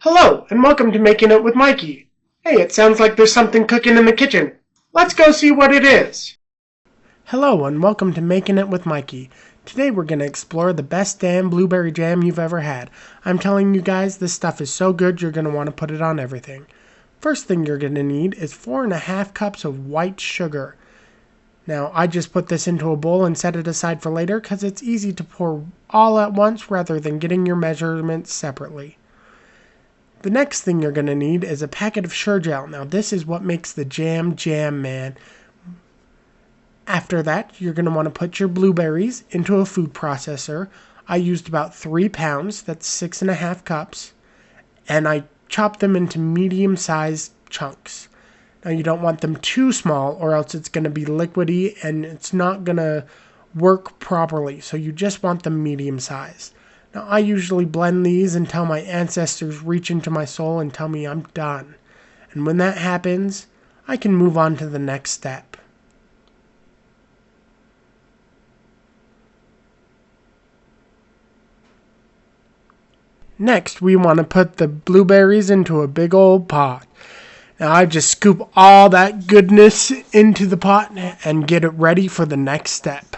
Hello, and welcome to Making It with Mikey. Hey, it sounds like there's something cooking in the kitchen. Let's go see what it is. Hello, and welcome to Making It with Mikey. Today we're going to explore the best damn blueberry jam you've ever had. I'm telling you guys, this stuff is so good you're going to want to put it on everything. First thing you're going to need is 4.5 cups of white sugar. Now, I just put this into a bowl and set it aside for later because it's easy to pour all at once rather than getting your measurements separately. The next thing you're going to need is a packet of sugar gel. Now, this is what makes the jam, man. After that, you're going to want to put your blueberries into a food processor. I used about 3 pounds, that's 6.5 cups, and I chopped them into medium-sized chunks. Now, you don't want them too small or else it's going to be liquidy and it's not going to work properly, so you just want them medium-sized. Now, I usually blend these until my ancestors reach into my soul and tell me I'm done. And when that happens, I can move on to the next step. Next, we want to put the blueberries into a big old pot. Now, I just scoop all that goodness into the pot and get it ready for the next step.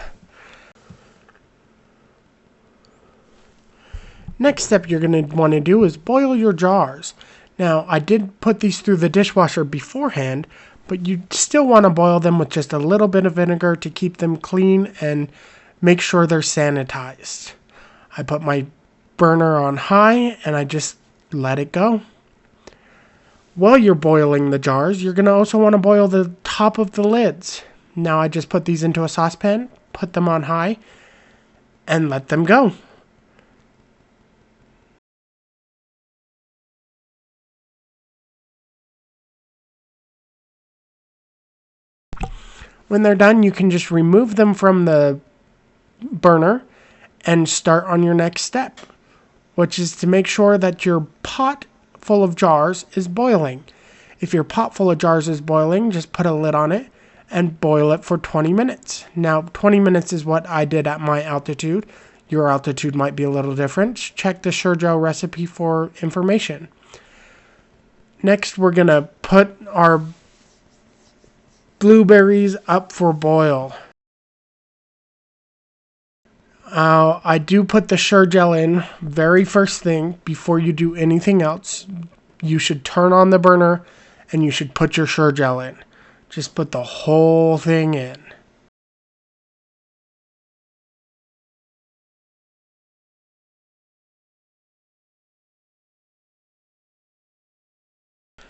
Next step you're going to want to do is boil your jars. Now, I did put these through the dishwasher beforehand, but you still want to boil them with just a little bit of vinegar to keep them clean and make sure they're sanitized. I put my burner on high and I just let it go. While you're boiling the jars, you're going to also want to boil the top of the lids. Now, I just put these into a saucepan, put them on high, and let them go. When they're done, you can just remove them from the burner and start on your next step, which is to make sure that your pot full of jars is boiling. If your pot full of jars is boiling, just put a lid on it and boil it for 20 minutes. Now, 20 minutes is what I did at my altitude. Your altitude might be a little different. Check the sugar gel recipe for information. Next, we're going to put our blueberries up for boil. I do put the sugar gel in very first thing before you do anything else. You should turn on the burner and you should put your sugar gel in. Just put the whole thing in.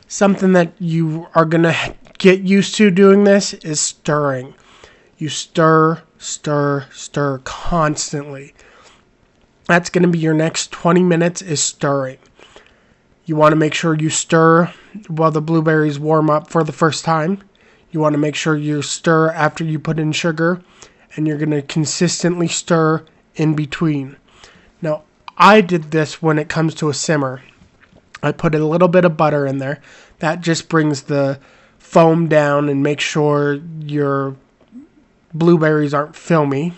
Something that you are going to get used to doing this is stirring. You stir constantly. That's going to be your next 20 minutes is stirring. You want to make sure you stir while the blueberries warm up for the first time. You want to make sure you stir after you put in sugar, and you're going to consistently stir in between. Now, I did this when it comes to a simmer. I put a little bit of butter in there. That just brings the foam down and makes sure your blueberries aren't filmy.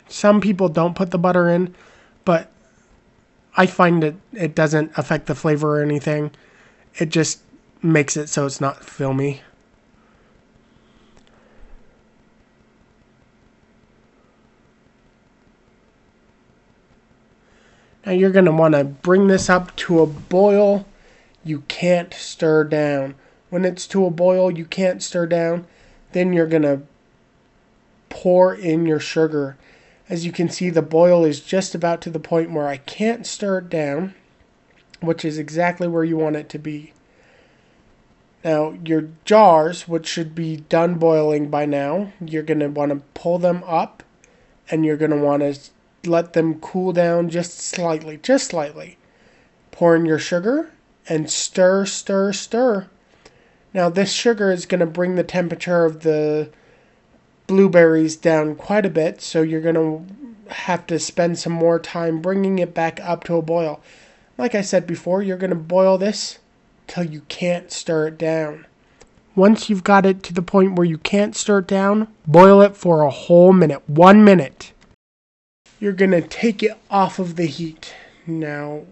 Some people don't put the butter in, but I find it doesn't affect the flavor or anything. It just makes it so it's not filmy. Now you're going to want to bring this up to a boil. You can't stir down. When it's to a boil, you can't stir down. Then you're going to pour in your sugar. As you can see, the boil is just about to the point where I can't stir it down, which is exactly where you want it to be. Now, your jars, which should be done boiling by now, you're going to want to pull them up, and you're going to want to let them cool down just slightly. Pour in your sugar and stir. Now, this sugar is going to bring the temperature of the blueberries down quite a bit, so you're going to have to spend some more time bringing it back up to a boil. Like I said before, you're going to boil this till you can't stir it down. Once you've got it to the point where you can't stir it down, boil it for a whole minute, 1 minute. you're going to take it off of the heat. Now,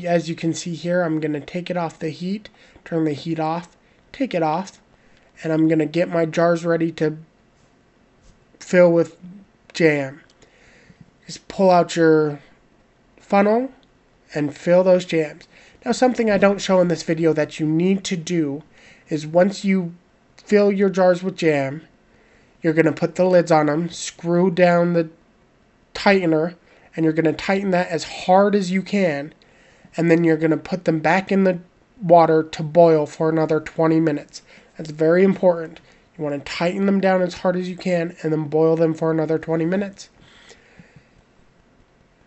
as you can see here, I'm going to take it off the heat, turn the heat off, take it off, and I'm going to get my jars ready to fill with jam. Just pull out your funnel and fill those jams. Now, something I don't show in this video that you need to do is once you fill your jars with jam, you're going to put the lids on them, screw down the tightener, and you're going to tighten that as hard as you can, and then you're going to put them back in the water to boil for another 20 minutes. That's very important. You want to tighten them down as hard as you can and then boil them for another 20 minutes.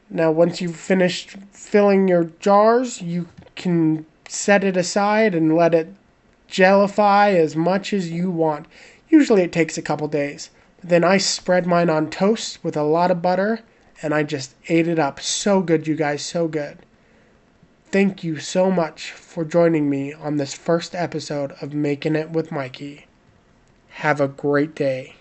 Now, once you've finished filling your jars, you can set it aside and let it gelify as much as you want. Usually it takes a couple days. Then I spread mine on toast with a lot of butter, and I just ate it up. So good, you guys, so good. Thank you so much for joining me on this first episode of Making It with Mikey. Have a great day.